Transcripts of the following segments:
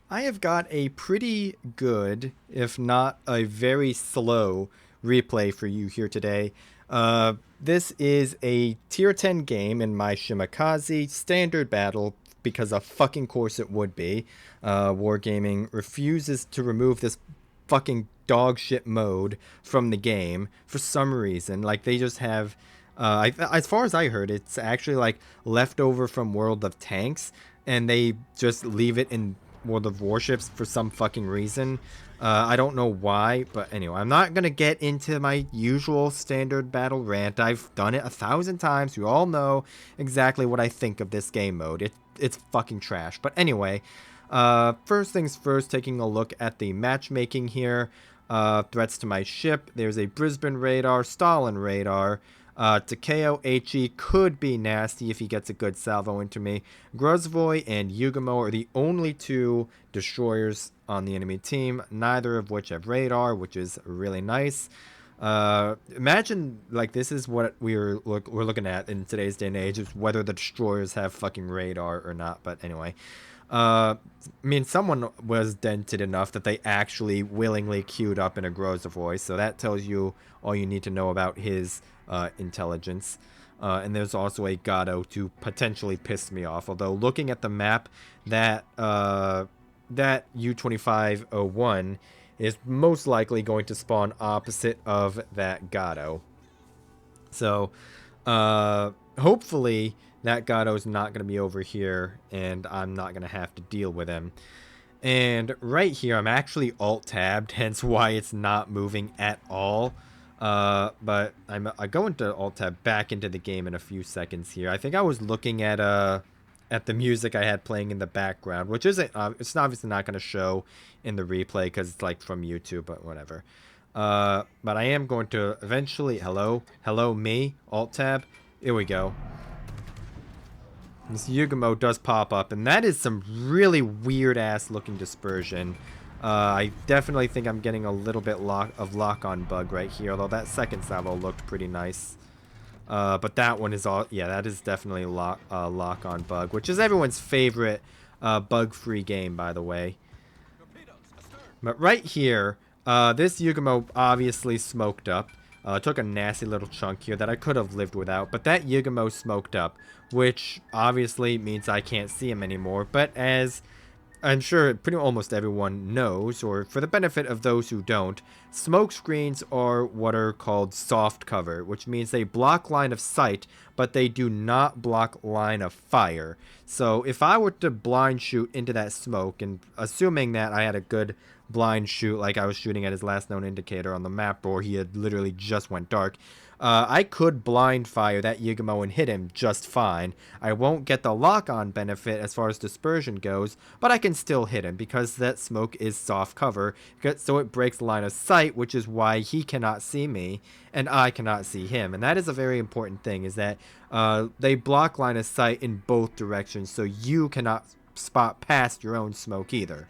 I have got a pretty good, if not a very slow, replay for you here today. This is a tier 10 game in my Shimakaze standard battle because of fucking course it would be. Wargaming refuses to remove this fucking dog shit mode from the game for some reason. Like they just have as far as I heard, it's actually like leftover from World of Tanks, and they just leave it in World of Warships for some fucking reason. I don't know why, but anyway, I'm not gonna get into my usual standard battle rant. I've done it 1,000 times. You all know exactly what I think of this game mode. It's fucking trash. But anyway, first things first, taking a look at the matchmaking here. Threats to my ship. There's a Brisbane radar, Stalin radar. Takeo HE could be nasty if he gets a good salvo into me. Grozvoy and Yugamo are the only two destroyers on the enemy team, neither of which have radar, which is really nice. Imagine like this is what we're looking at in today's day and age, is whether the destroyers have fucking radar or not. But anyway, I mean, someone was dented enough that they actually willingly queued up in a Grozavoy, so that tells you all you need to know about his intelligence. And there's also a Gato to potentially piss me off. Although looking at the map, that that U-2501 is most likely going to spawn opposite of that Gato. So, hopefully that Gato's not going to be over here, and I'm not going to have to deal with him. And right here, I'm actually alt-tabbed, hence why it's not moving at all. But I go into alt-tab back into the game in a few seconds here. I think I was looking at the music I had playing in the background, which isn't it's obviously not going to show in the replay because it's like from YouTube, but whatever. But I am going to eventually hello me alt tab. Here we go. This Yugamo does pop up, and that is some really weird ass looking dispersion. I definitely think I'm getting a little bit of lock-on bug right here, although that second salvo looked pretty nice. But that one is all, yeah, that is definitely lock-on bug, which is everyone's favorite bug-free game, by the way. But right here, this Yugamo obviously smoked up. Took a nasty little chunk here that I could have lived without, but that Yugamo smoked up, which obviously means I can't see him anymore. But as I'm sure pretty almost everyone knows, or for the benefit of those who don't, smoke screens are what are called soft cover, which means they block line of sight, but they do not block line of fire. So if I were to blind shoot into that smoke, and assuming that I had a good blind shoot like I was shooting at his last known indicator on the map, or he had literally just went dark, I could blind fire that Yugamo and hit him just fine. I won't get the lock-on benefit as far as dispersion goes, but I can still hit him because that smoke is soft cover, so it breaks line of sight, which is why he cannot see me and I cannot see him. And that is a very important thing, is that they block line of sight in both directions, so you cannot spot past your own smoke either.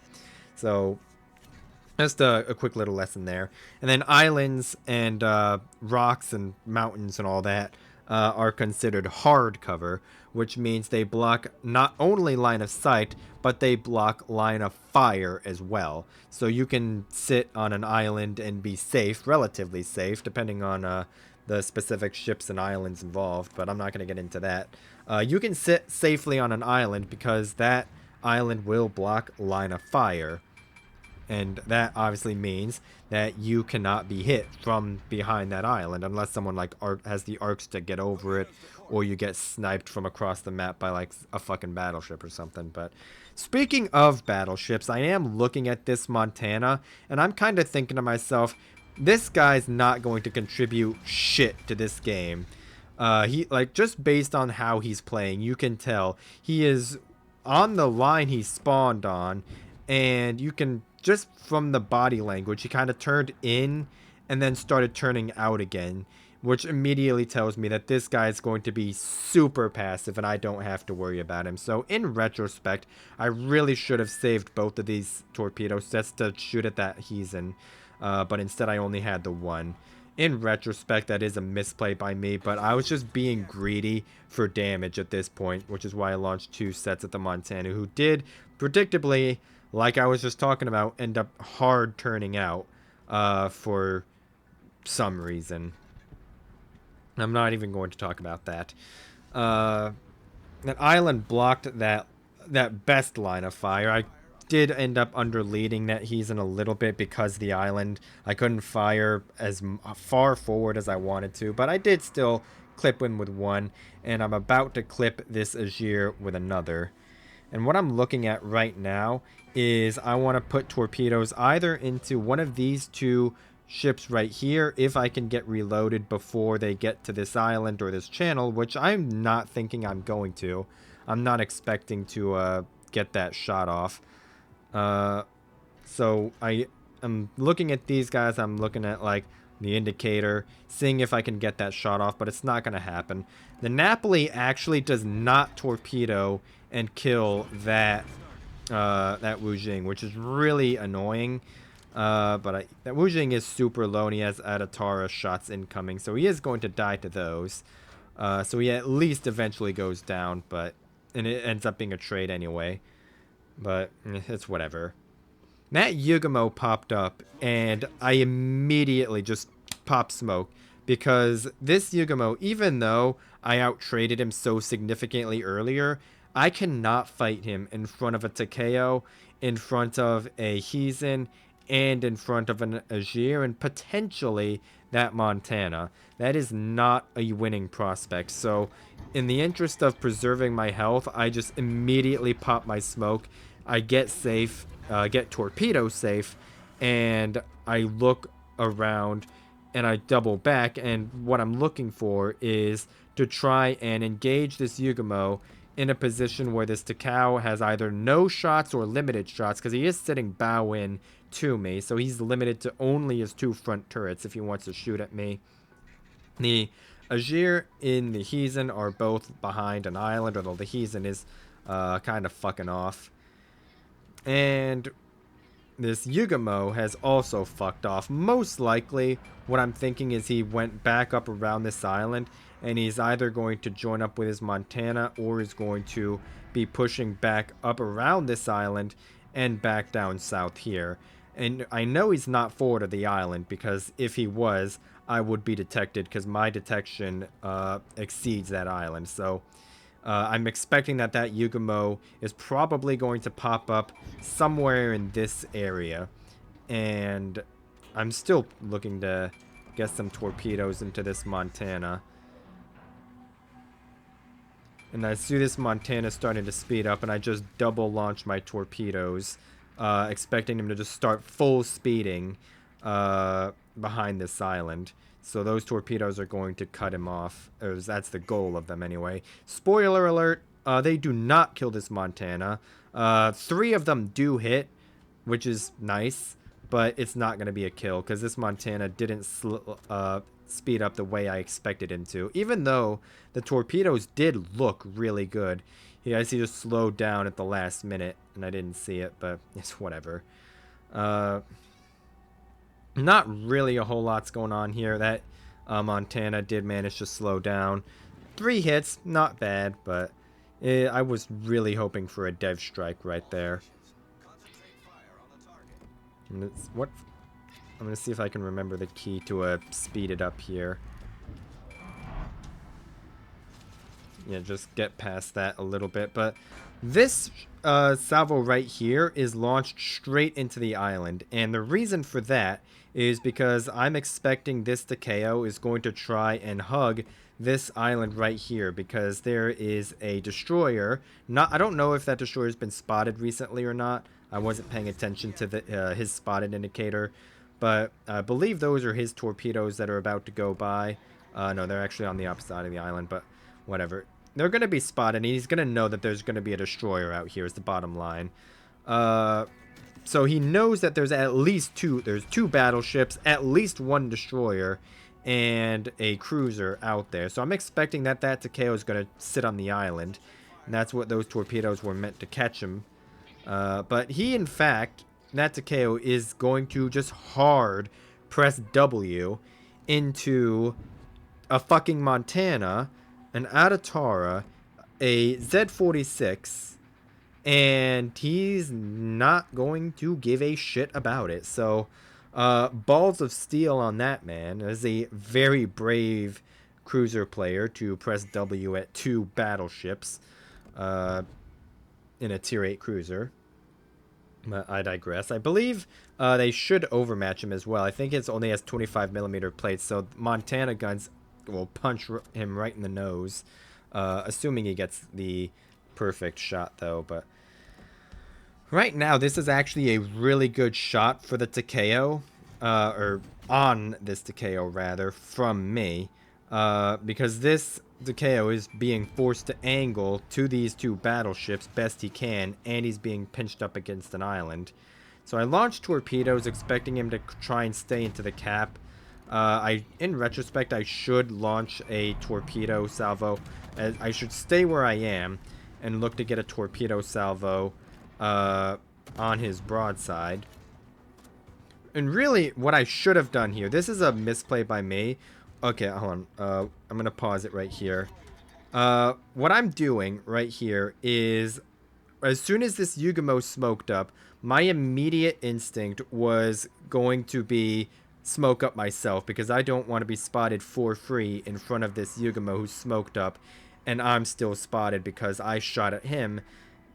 So just a quick little lesson there. And then islands and rocks and mountains and all that are considered hard cover, which means they block not only line of sight, but they block line of fire as well. So you can sit on an island and be safe, relatively safe, depending on the specific ships and islands involved, but I'm not going to get into that. You can sit safely on an island because that island will block line of fire. And that obviously means that you cannot be hit from behind that island unless someone like has the arcs to get over it, or you get sniped from across the map by like a fucking battleship or something. But speaking of battleships, I am looking at this Montana, and I'm kind of thinking to myself, this guy's not going to contribute shit to this game. He, like, just based on how he's playing, you can tell he is on the line he spawned on, and you can just from the body language, he kind of turned in and then started turning out again, which immediately tells me that this guy is going to be super passive and I don't have to worry about him. So in retrospect, I really should have saved both of these torpedoes just to shoot at that Heezen, but instead I only had the one. In retrospect, that is a misplay by me, but I was just being greedy for damage at this point, which is why I launched 2 sets at the Montana, who did, predictably, like I was just talking about, end up hard turning out for some reason. I'm not even going to talk about that. That island blocked that best line of fire. I did end up underleading that Heathen a little bit because the island, I couldn't fire as far forward as I wanted to, but I did still clip him with one, and I'm about to clip this Azir with another. And what I'm looking at right now is I want to put torpedoes either into one of these 2 ships right here if I can get reloaded before they get to this island or this channel, which I'm not thinking I'm going to. I'm not expecting to get that shot off. So I'm looking at these guys. I'm looking at like the indicator, seeing if I can get that shot off, but it's not going to happen. The Napoli actually does not torpedo and kill that Wu Jing, which is really annoying. But that Wu Jing is super low, and he has Adatara shots incoming, so he is going to die to those. So he at least eventually goes down, and it ends up being a trade anyway. But it's whatever. That Yugamo popped up, and I immediately just popped smoke. Because this Yugamo, even though I out-traded him so significantly earlier, I cannot fight him in front of a Takeo, in front of a Heathen, and in front of an Azir, and potentially that Montana. That is not a winning prospect. So, in the interest of preserving my health, I just immediately pop my smoke. I get safe, get torpedo safe, and I look around and I double back, and what I'm looking for is to try and engage this Yugamo in a position where this Takao has either no shots or limited shots, because he is sitting bow in to me, so he's limited to only his 2 front turrets if he wants to shoot at me. The Azir and the Heathen are both behind an island, although the Heathen is kind of fucking off. And this Yugamo has also fucked off. Most likely, what I'm thinking is he went back up around this island, and he's either going to join up with his Montana, or is going to be pushing back up around this island and back down south here. And I know he's not forward of the island, because if he was, I would be detected, because my detection exceeds that island. So I'm expecting that Yugamo is probably going to pop up somewhere in this area. And I'm still looking to get some torpedoes into this Montana. And I see this Montana starting to speed up, and I just double launch my torpedoes, expecting him to just start full speeding behind this island. So those torpedoes are going to cut him off. Or that's the goal of them anyway. Spoiler alert, they do not kill this Montana. 3 of them do hit, which is nice, but it's not going to be a kill, because this Montana didn't speed up the way I expected him to. Even though the torpedoes did look really good. He just slowed down at the last minute, and I didn't see it, but it's whatever. Not really a whole lot's going on here. That Montana did manage to slow down. 3 hits, not bad, but I was really hoping for a dev strike right there. And I'm going to see if I can remember the key to speed it up here. Yeah, just get past that a little bit. But this salvo right here is launched straight into the island. And the reason for that is because I'm expecting this Takeo is going to try and hug this island right here, because there is a destroyer. I don't know if that destroyer has been spotted recently or not. I wasn't paying attention to his spotted indicator, but I believe those are his torpedoes that are about to go by. No, they're actually on the opposite side of the island, but whatever. They're going to be spotted, and he's going to know that there's going to be a destroyer out here is the bottom line. So he knows that there's at least 2 battleships, at least 1 destroyer, and a cruiser out there. So I'm expecting that Takeo is going to sit on the island, and that's what those torpedoes were meant to catch him. But he, in fact, that Takeo is going to just hard press W into a fucking Montana, an Adatara, a Z46, and he's not going to give a shit about it. So, balls of steel on that man. As a very brave cruiser player to press W at 2 battleships in a tier 8 cruiser. But I digress. I believe they should overmatch him as well. I think it only has 25mm plates, so Montana guns will punch him right in the nose. Assuming he gets the perfect shot, though. But right now, this is actually a really good shot for the Takeo. Or on this Takeo, rather, from me. Because this Takeo is being forced to angle to these 2 battleships best he can, and he's being pinched up against an island. So I launched torpedoes, expecting him to try and stay into the cap. In retrospect, I should launch a torpedo salvo. I should stay where I am and look to get a torpedo salvo on his broadside. And really, what I should have done here, this is a misplay by me. Okay, hold on. I'm going to pause it right here. What I'm doing right here is, as soon as this Yugamo smoked up, my immediate instinct was going to be smoke up myself, because I don't want to be spotted for free in front of this Yugamo who's smoked up, and I'm still spotted because I shot at him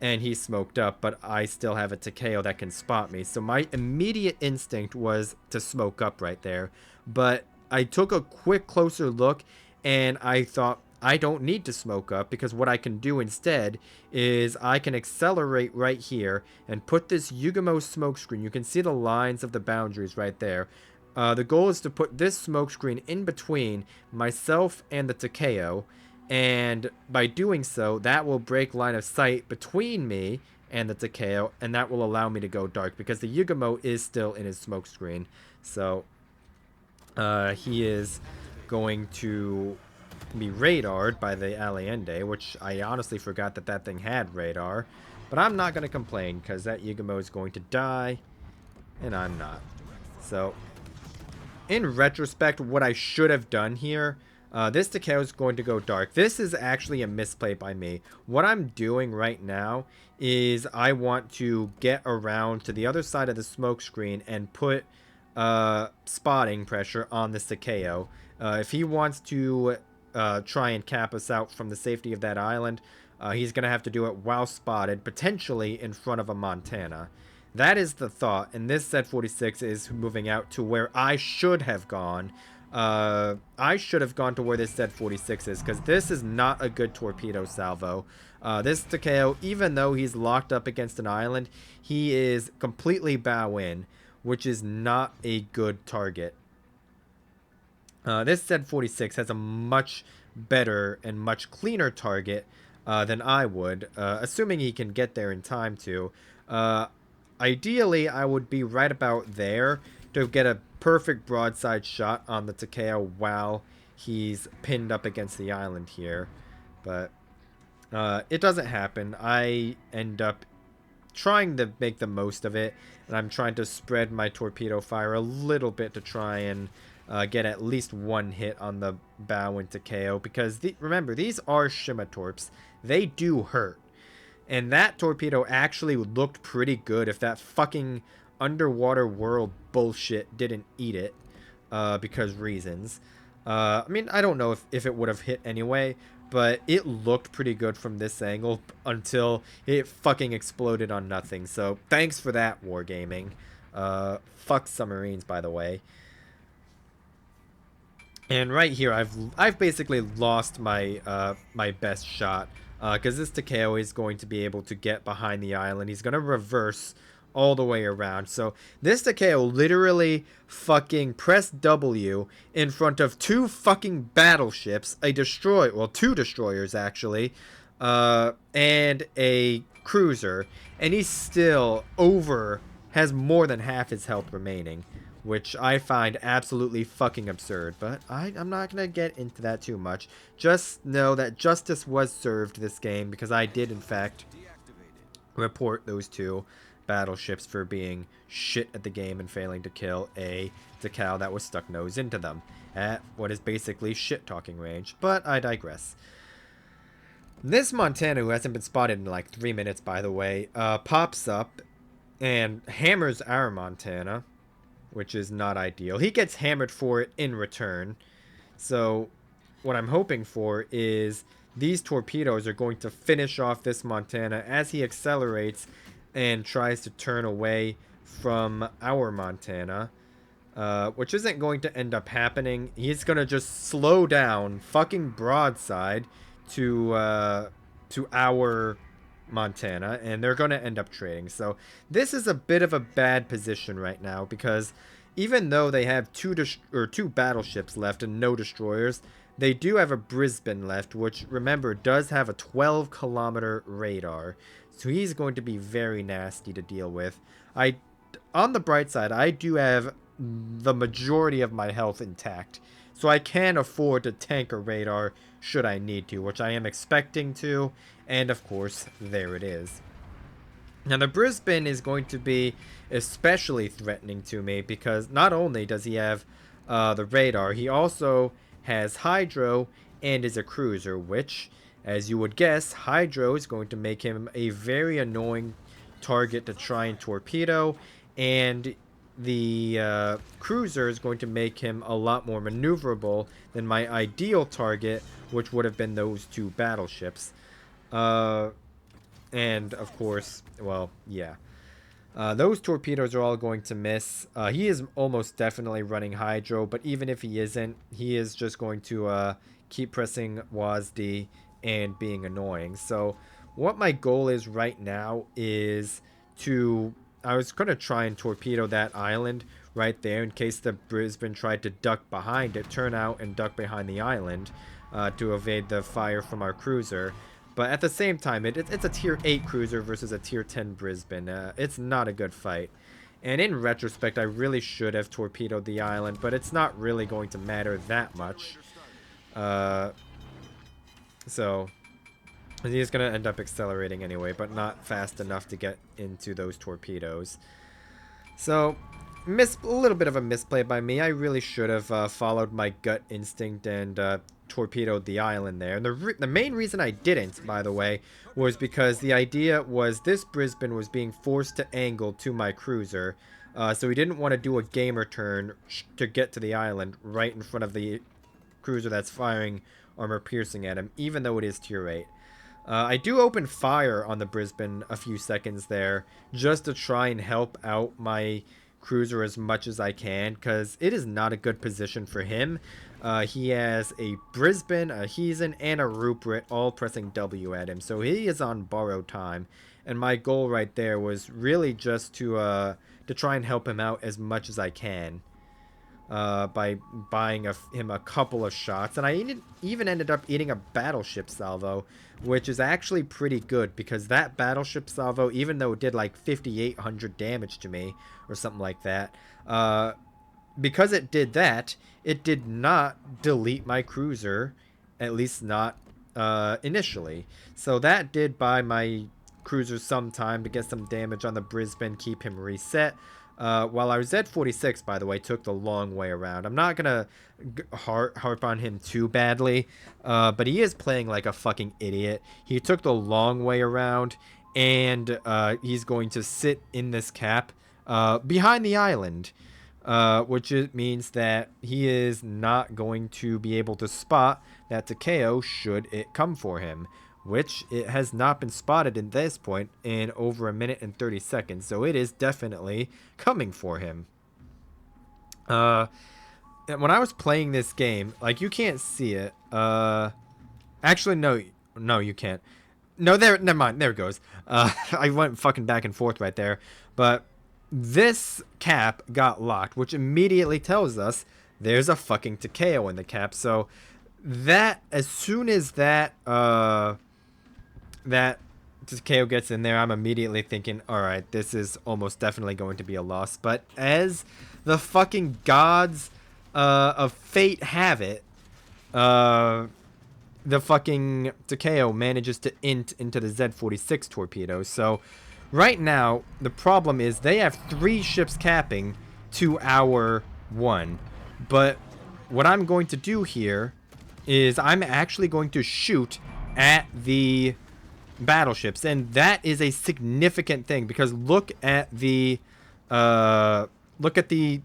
and he smoked up, but I still have a Takeo that can spot me. So my immediate instinct was to smoke up right there, but I took a quick closer look and I thought, I don't need to smoke up, because what I can do instead is I can accelerate right here and put this Yugamo smokescreen. You can see the lines of the boundaries right there. The goal is to put this smokescreen in between myself and the Takeo, and by doing so, that will break line of sight between me and the Takeo, and that will allow me to go dark, because the Yugamo is still in his smokescreen. So, he is going to be radared by the Allende, which I honestly forgot that that thing had radar. But I'm not going to complain, because that Yugamo is going to die, and I'm not. So, in retrospect, what I should have done here, this Takeo is going to go dark. This is actually a misplay by me. What I'm doing right now is I want to get around to the other side of the smoke screen and put spotting pressure on this Takeo. If he wants to try and cap us out from the safety of that island, he's going to have to do it while spotted, potentially in front of a Montana. That is the thought, and this Z46 is moving out to where I should have gone. I should have gone to where this Z46 is, because this is not a good torpedo salvo. This Takeo, even though he's locked up against an island, he is completely bow in, which is not a good target. This Z46 has a much better and much cleaner target than I would, assuming he can get there in time to. Ideally, I would be right about there to get a perfect broadside shot on the Takeo while he's pinned up against the island here. But it doesn't happen. I end up trying to make the most of it, and I'm trying to spread my torpedo fire a little bit to try and get at least one hit on the bow and Takeo, because remember, these are Shimatorps. They do hurt. And that torpedo actually looked pretty good if that fucking underwater world bullshit didn't eat it, because reasons. I mean, I don't know if it would have hit anyway, but it looked pretty good from this angle until it fucking exploded on nothing. So thanks for that, Wargaming. Fuck submarines, by the way. And right here, I've basically lost my my best shot, because this Takeo is going to be able to get behind the island. He's going to reverse all the way around. So this Takeo literally fucking pressed W in front of 2 fucking battleships, a destroyer, well, 2 destroyers actually, and a cruiser, and he still has more than half his health remaining, which I find absolutely fucking absurd. But I'm not going to get into that too much. Just know that justice was served this game, because I did, in fact, report those 2 battleships for being shit at the game and failing to kill a Takao that was stuck nose into them at what is basically shit-talking range, but I digress. This Montana, who hasn't been spotted in like 3 minutes, by the way, pops up and hammers our Montana, which is not ideal. He gets hammered for it in return. So what I'm hoping for is these torpedoes are going to finish off this Montana as he accelerates and tries to turn away from our Montana, which isn't going to end up happening. He's going to just slow down fucking broadside to our Montana, and they're going to end up trading. So this is a bit of a bad position right now, because even though they have two battleships left and no destroyers, they do have a Brisbane left, which, remember, does have a 12-kilometer radar. So he's going to be very nasty to deal with. On the bright side, I do have the majority of my health intact, so I can afford to tank a radar should I need to, which I am expecting to, and of course, there it is. Now, the Brisbane is going to be especially threatening to me because not only does he have the radar, he also has Hydro and is a cruiser, which, as you would guess, Hydro is going to make him a very annoying target to try and torpedo, and the cruiser is going to make him a lot more maneuverable than my ideal target, which would have been those two battleships. And of course, well, yeah. Those torpedoes are all going to miss. He is almost definitely running Hydro, but even if he isn't, he is just going to keep pressing WASD and being annoying. So what my goal is right now is to... I was going to try and torpedo that island right there in case the Brisbane tried to duck behind it, turn out and duck behind the island to evade the fire from our cruiser. But at the same time, it's a tier 8 cruiser versus a tier 10 Brisbane. It's not a good fight. And in retrospect, I really should have torpedoed the island, but it's not really going to matter that much. So he's going to end up accelerating anyway, but not fast enough to get into those torpedoes. So, a little bit of a misplay by me. I really should have followed my gut instinct and torpedoed the island there. And the main reason I didn't, by the way, was because the idea was this Brisbane was being forced to angle to my cruiser. So he didn't want to do a gamer turn to get to the island right in front of the cruiser that's firing armor piercing at him, even though it is tier 8. I do open fire on the Brisbane a few seconds there just to try and help out my cruiser as much as I can, because it is not a good position for him. He has a Brisbane, a Heezen, and a Rupert all pressing W at him, so he is on borrowed time. And my goal right there was really just to try and help him out as much as I can. By buying him a couple of shots. And I even ended up eating a battleship salvo, which is actually pretty good, because that battleship salvo, even though it did like 5,800 damage to me, or something like that, because it did that, it did not delete my cruiser, at least not initially. So that did buy my cruiser some time to get some damage on the Brisbane, keep him reset. While our Z46, by the way, took the long way around. I'm not gonna harp on him too badly, but he is playing like a fucking idiot. He took the long way around, and he's going to sit in this cap behind the island, which means that he is not going to be able to spot that Takeo should it come for him, which it has not been spotted in this point in over 1 minute and 30 seconds, so it is definitely coming for him. When I was playing this game, like, you can't see it. Actually, no, you can't. No, never mind, there it goes. I went fucking back and forth right there, but this cap got locked, which immediately tells us there's a fucking Takeo in the cap, so that, as soon as that Takeo gets in there, I'm immediately thinking, alright, this is almost definitely going to be a loss. But as the fucking gods of fate have it, the fucking Takeo manages to int into the Z46 torpedo. So right now, the problem is they have 3 ships capping to our 1. But what I'm going to do here is I'm actually going to shoot at the battleships, and that is a significant thing because look at the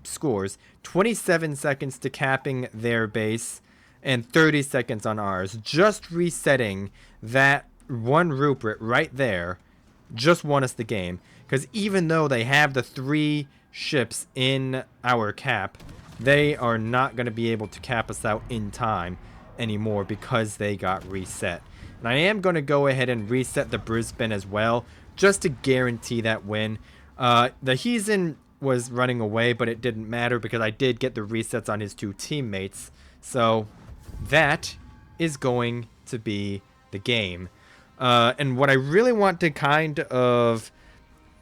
scores. 27 seconds to capping their base and 30 seconds on ours. Just resetting that 1 Rupert right there just won us the game, because even though they have the 3 ships in our cap, they are not going to be able to cap us out in time anymore because they got reset. And I am going to go ahead and reset the Brisbane as well, just to guarantee that win. The Heezen was running away, but it didn't matter because I did get the resets on his 2 teammates. So that is going to be the game. And what I really want to kind of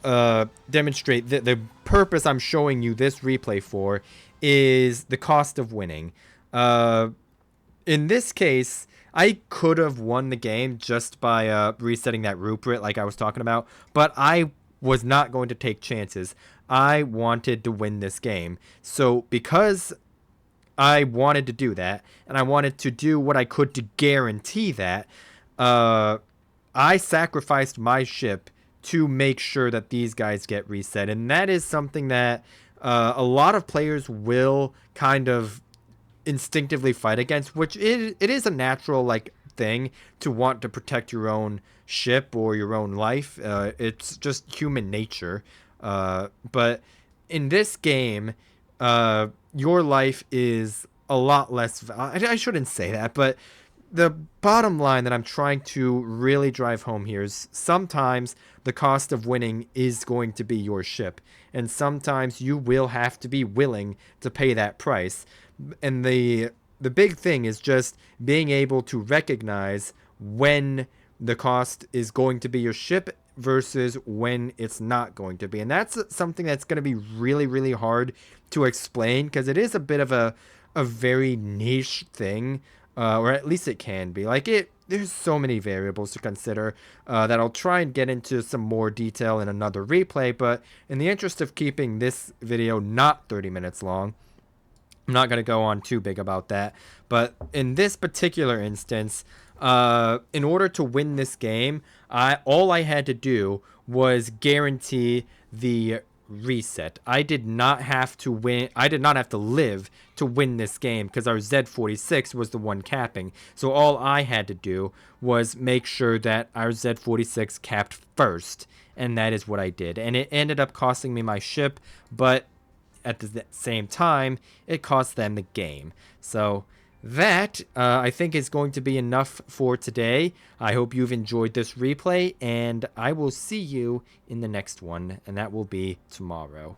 demonstrate, the purpose I'm showing you this replay for is the cost of winning. In this case, I could have won the game just by resetting that Rupert like I was talking about, but I was not going to take chances. I wanted to win this game. So because I wanted to do that, and I wanted to do what I could to guarantee that, I sacrificed my ship to make sure that these guys get reset. And that is something that a lot of players will kind of instinctively fight against, which it is a natural like thing to want to protect your own ship or your own life. It's just human nature. But in this game, your life is a lot less. I shouldn't say that, but the bottom line that I'm trying to really drive home here is sometimes the cost of winning is going to be your ship, and sometimes you will have to be willing to pay that price. And the big thing is just being able to recognize when the cost is going to be your ship versus when it's not going to be. And that's something that's going to be really, really hard to explain because it is a bit of a very niche thing, or at least it can be. Like there's so many variables to consider that I'll try and get into some more detail in another replay. But in the interest of keeping this video not 30 minutes long, I'm not going to go on too big about that. But in this particular instance, in order to win this game, all I had to do was guarantee the reset. I did not have to win. I did not have to live to win this game because our Z46 was the one capping. So all I had to do was make sure that our Z46 capped first. And that is what I did. And it ended up costing me my ship, but at the same time, it cost them the game. So that, I think, is going to be enough for today. I hope you've enjoyed this replay, and I will see you in the next one, and that will be tomorrow.